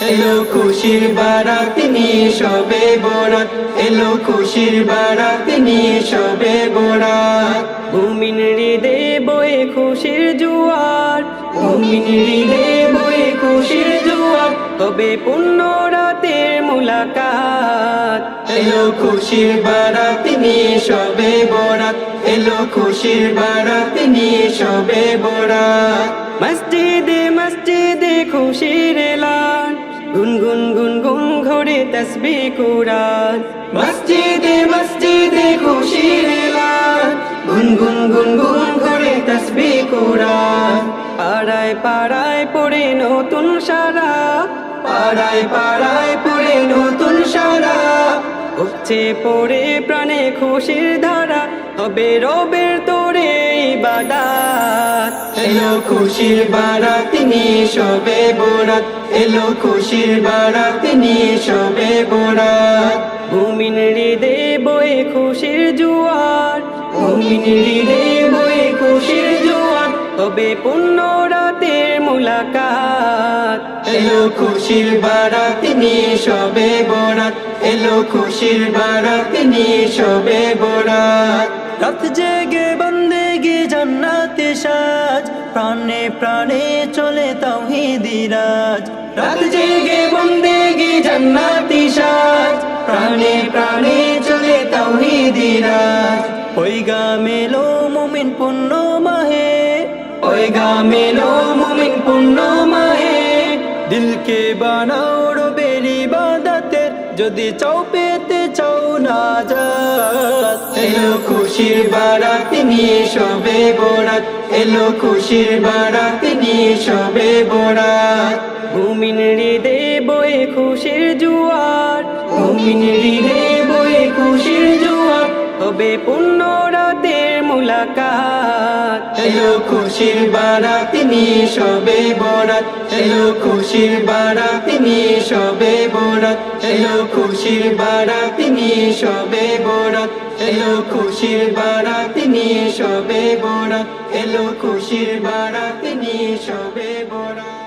এলো খুশির বারাত নিয়ে শবে বরাত, এলো খুশির বারাত নিয়ে শবে বরাত। মুমিন হৃদে বয়ে খুশির জোয়ার, মুমিন হৃদে বয়ে খুশির জোয়ার, তবে পূর্ণ রাতের মুলাকাত। এলো খুশির বারাত নিয়ে শবে বরাত, এলো খুশির বারাত নিয়ে শবে বরাত। মসজিদে মসজিদে খুশির এলান, গুনগুন গুনগুন ঘরে তসবিহ কুরআন। মসজিদে মসজিদে খুশির এলান, গুনগুন গুনগুন ঘরে তসবিহ কুরআন। পাড়ায় পাড়ায় পড়ে নতুন সারা, পাড়ায় পাড়ায় পড়ে নতুন সারা, উঠছে পড়ে প্রাণে খুশির ধারা, তবে রবের তোরে ইবাদত। এলো খুশির বারাত নিয়ে শবে বরাত, এলো খুশির বারাত নিয়ে শবে বরাত। মুমিন হৃদে বয়ে খুশির জোয়ার, মুমিন হৃদে বয়ে খুশির জোয়ার, তবে পূর্ণ রাতের মুলাকাত। এলো খুশির বারাত নিয়ে শবে বরাত, এলো খুশির বারাত নিয়ে শবে বরাত। রাত জেগে বন্দেগি জান্নাতে সাজ, প্রাণে প্রাণে চলে তাওহীদি রাজ। রাত জেগে বন্দেগি জান্নাতি সাজ, প্রাণে প্রাণে চলে তাওহীদি রাজ। ওই গা মেলো মুমিন পুণ্য মাহে, ওই গামেলো মুমিন পুণ্য মাহে, দিলকে বানাও রবের ইবাদতে, যদি চাও পেতে চাও নাজাত। এলো খুশির বারাত নিয়ে শবে বরাত, এলো খুশির বারাত নিয়ে শবে বরাত। মুমিন হৃদে বয়ে খুশির জোয়ার, মুমিন হৃদে বয়ে খুশির জোয়ার, তবে পূর্ণ রাতের মুলাকাত। এলো খুশির বারাত নিয়ে শবে বরাত, এলো খুশির বারাত নিয়ে শবে বরাত, এলো খুশির বারাত নিয়ে শবে বরাত, এলো খুশির বারাত নিয়ে শবে বরাত, এলো খুশির বারাত নিয়ে শবে বরাত।